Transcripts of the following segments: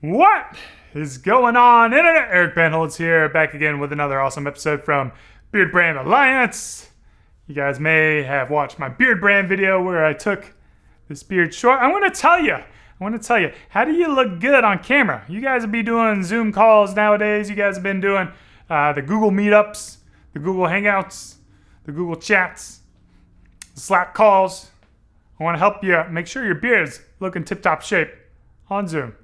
What is going on, Internet? Eric Bandholz here, back again with another awesome episode from Beardbrand Alliance. You guys may have watched my Beardbrand video where I took this beard short. I want to tell you, how do you look good on camera? You guys will be doing Zoom calls nowadays. You guys have been doing the Google Meetups, the Google Hangouts, the Google Chats, the Slack calls. I want to help you make sure your beard's looking tip-top shape on Zoom.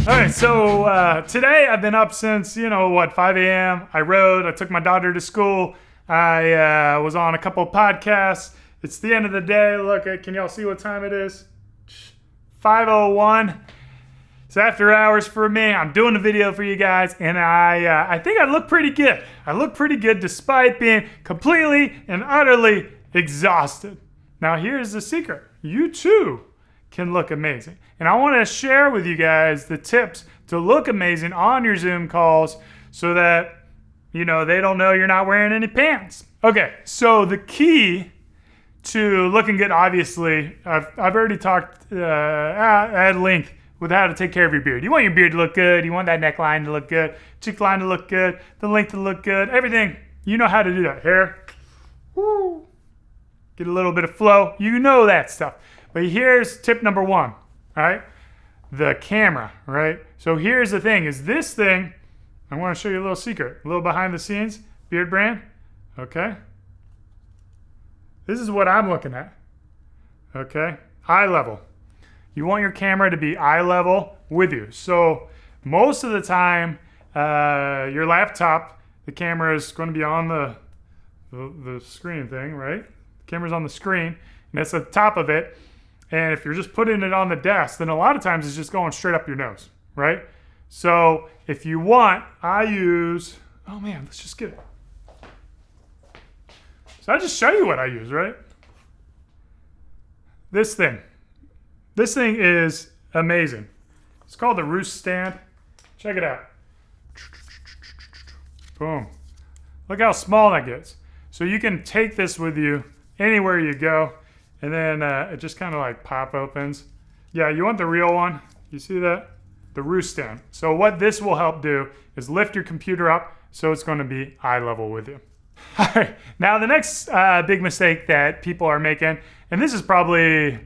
All right, so today I've been up since, 5 a.m. I rode, I took my daughter to school. I was on a couple of podcasts. It's the end of the day. Look, can y'all see what time it is? 5:01. It's after hours for me. I'm doing a video for you guys, and I think I look pretty good. I look pretty good despite being completely and utterly exhausted. Now, here's the secret. You too can look amazing. And I want to share with you guys the tips to look amazing on your Zoom calls so that, they don't know you're not wearing any pants. Okay, so the key to looking good, obviously, I've already talked at length with how to take care of your beard. You want your beard to look good. You want that neckline to look good, cheek line to look good, the length to look good, everything. You know how to do that. Hair, woo, get a little bit of flow. You know that stuff. But here's tip number one, all right? The camera, right? So here's the thing, is this thing, I want to show you a little secret, a little behind the scenes, Beardbrand, okay? This is what I'm looking at, okay? Eye level. You want your camera to be eye level with you. So most of the time, your laptop, the camera is going to be on the screen thing, right? The camera's on the screen, and that's the top of it. And if you're just putting it on the desk, then a lot of times it's just going straight up your nose, right? So if you want, I use, oh man, let's just get it. So I just show you what I use, right? This thing is amazing. It's called the ROOST stand. Check it out. Boom. Look how small that gets. So you can take this with you anywhere you go. And then it just kind of like pop opens. Yeah, you want the real one. You see that? The ROOST stand. So what this will help do is lift your computer up so it's going to be eye level with you. All right. Now the next big mistake that people are making, and this is probably,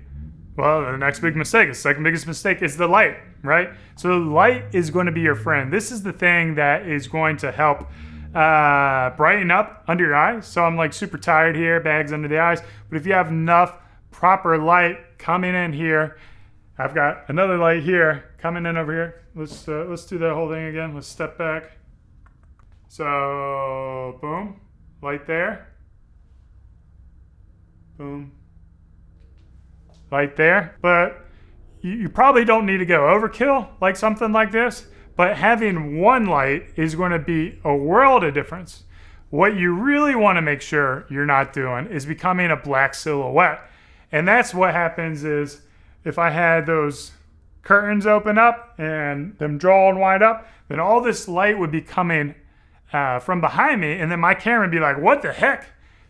the next big mistake, the second biggest mistake is the light, right? So the light is going to be your friend. This is the thing that is going to help brighten up under your eyes. So I'm like super tired here, bags under the eyes. But if you have enough proper light coming in here, I've got another light here coming in over here. Let's do that whole thing again. Let's step back. So boom, light there. Boom, light there. But you probably don't need to go overkill like something like this. But having one light is going to be a world of difference. What you really want to make sure you're not doing is becoming a black silhouette. And that's what happens is if I had those curtains open up and them drawn wide up, then all this light would be coming from behind me. And then my camera would be like, what the heck?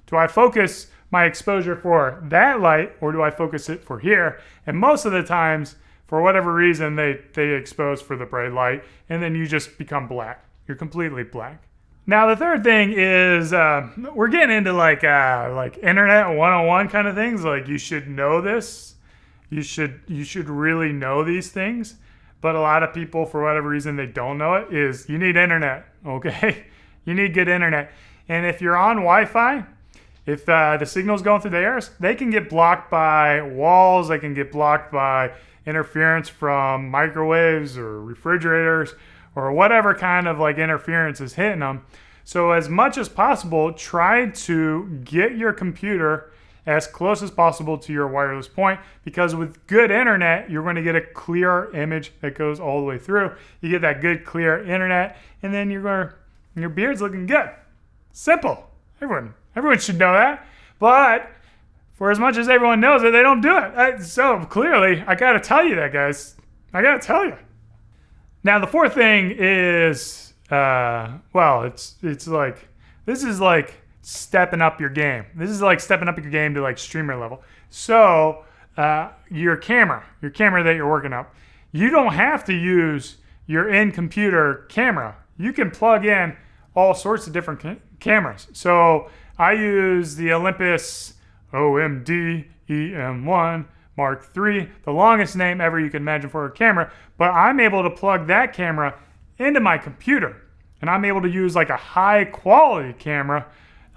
Do I focus my exposure for that light or do I focus it for here? And most of the times, for whatever reason, they expose for the bright light, and then you just become black. You're completely black. Now, the third thing is we're getting into like internet 101 kind of things. Like you should know this. You should really know these things. But a lot of people, for whatever reason, they don't know it. Is you need internet, okay? You need good internet. And if you're on Wi-Fi, if the signal's going through the air, they can get blocked by walls. They can get blocked by interference from microwaves or refrigerators or whatever kind of like interference is hitting them. So as much as possible, try to get your computer as close as possible to your wireless point, because with good internet, you're going to get a clear image that goes all the way through. You get that good clear internet, and then your beard's looking good. Simple. Everyone should know that. But for as much as everyone knows it, they don't do it. So clearly, I got to tell you that, guys. I got to tell you. Now, the fourth thing is, it's like, this is like stepping up your game. This is like stepping up your game to like streamer level. So your camera that you're working up. You don't have to use your in-computer camera. You can plug in all sorts of different cameras. So I use the Olympus OMD EM1 Mark III, the longest name ever you can imagine for a camera, but I'm able to plug that camera into my computer, and I'm able to use like a high quality camera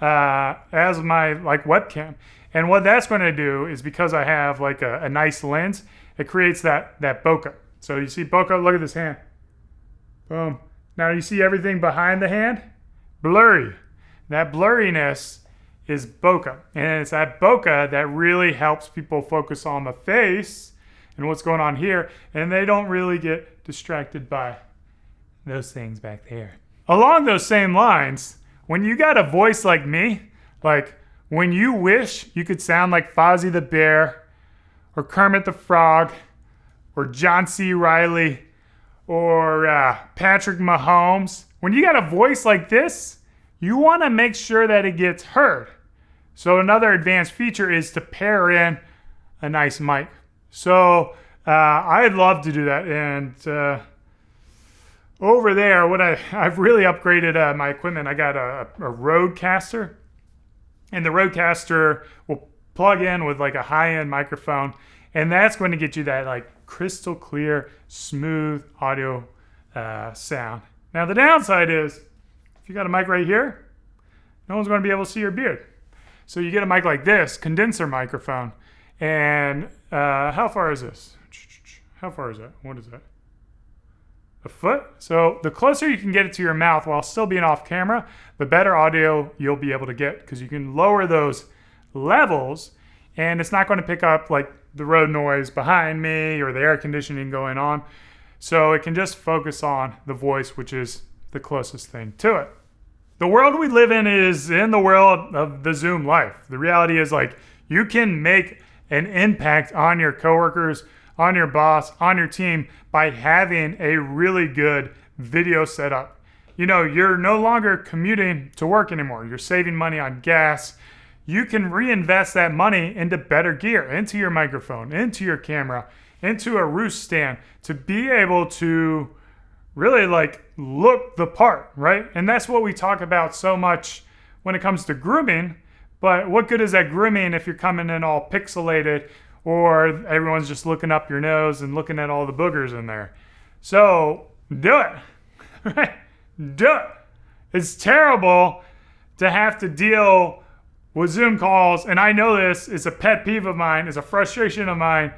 as my like webcam. And what that's going to do is, because I have like a nice lens, it creates that bokeh. So you see bokeh, look at this hand. Boom. Now you see everything behind the hand? Blurry. That blurriness is bokeh. And it's that bokeh that really helps people focus on the face and what's going on here, and they don't really get distracted by those things back there. Along those same lines, when you got a voice like me, like when you wish you could sound like Fozzie the Bear or Kermit the Frog or John C. Reilly or Patrick Mahomes, when you got a voice like this, you want to make sure that it gets heard. So another advanced feature is to pair in a nice mic. So I'd love to do that. And over there, I've really upgraded my equipment. I got a Rodecaster, and the Rodecaster will plug in with like a high-end microphone, and that's going to get you that like crystal clear, smooth audio sound. Now the downside is, if you got a mic right here, no one's going to be able to see your beard. So you get a mic like this, condenser microphone, and how far is this? How far is that? What is that? A foot? So the closer you can get it to your mouth while still being off camera, the better audio you'll be able to get, because you can lower those levels and it's not going to pick up like the road noise behind me or the air conditioning going on. So it can just focus on the voice, which is the closest thing to it. The world we live in is in the world of the Zoom life. The reality is, like, you can make an impact on your coworkers, on your boss, on your team by having a really good video setup. You know, you're no longer commuting to work anymore. You're saving money on gas. You can reinvest that money into better gear, into your microphone, into your camera, into a ROOST stand, to be able to really like look the part, right? And that's what we talk about so much when it comes to grooming. But what good is that grooming if you're coming in all pixelated, or everyone's just looking up your nose and looking at all the boogers in there? So do it, right? Do it. It's terrible to have to deal with Zoom calls, and I know this is a pet peeve of mine, is a frustration of mine,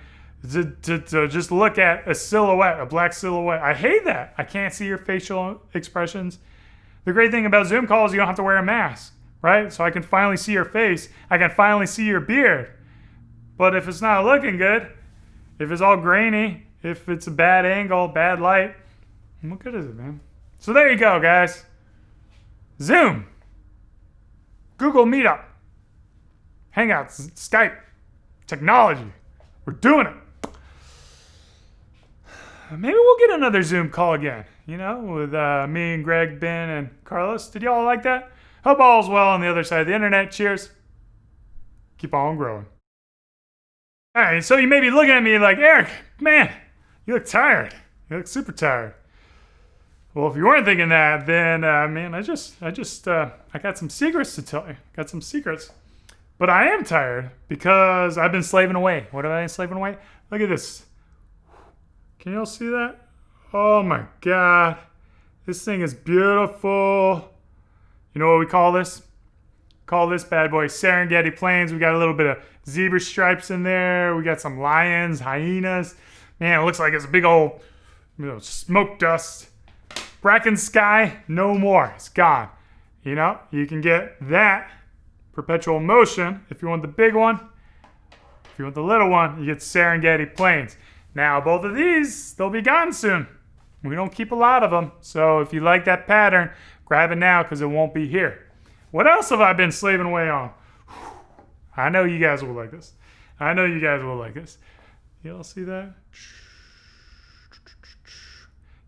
to just look at a silhouette, a black silhouette. I hate that. I can't see your facial expressions. The great thing about Zoom calls, you don't have to wear a mask, right? So I can finally see your face. I can finally see your beard. But if it's not looking good, if it's all grainy, if it's a bad angle, bad light, what good is it, man? So there you go, guys. Zoom, Google Meetup, Hangouts, Skype, technology. We're doing it. Maybe we'll get another Zoom call again, you know, with me and Greg, Ben, and Carlos. Did y'all like that? Hope all's well on the other side of the internet. Cheers. Keep on growing. All right, so you may be looking at me like, Eric, man, you look tired. You look super tired. Well, if you weren't thinking that, then, man, I got some secrets to tell you. Got some secrets. But I am tired because I've been slaving away. What have I been slaving away? Look at this. Can you all see that? Oh my God. This thing is beautiful. You know what we call this? Call this bad boy Serengeti Plains. We got a little bit of zebra stripes in there. We got some lions, hyenas. Man, it looks like it's a big old, smoke dust. Bracken sky, no more. It's gone. You know, you can get that perpetual motion if you want the big one. If you want the little one, you get Serengeti Plains. Now, both of these, they'll be gone soon. We don't keep a lot of them. So if you like that pattern, grab it now because it won't be here. What else have I been slaving away on? I know you guys will like this. I know you guys will like this. Y'all see that?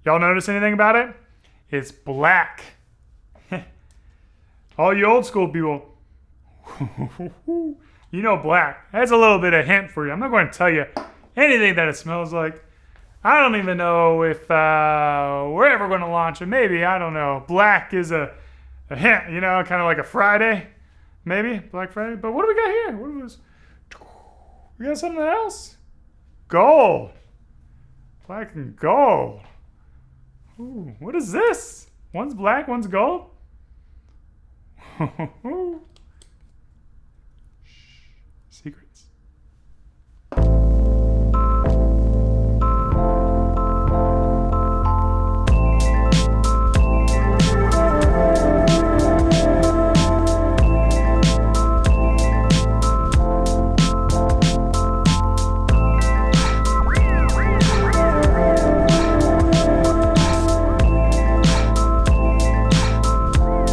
Y'all notice anything about it? It's black. All you old school people. You know black. That's a little bit of hint for you. I'm not going to tell you anything that it smells like. I don't even know if we're ever going to launch it. Maybe, I don't know. Black is a hint, you know, kind of like a Friday. Maybe, Black Friday. But what do we got here? What was? We got something else? Gold. Black and gold. Ooh, what is this? One's black, one's gold? Secrets.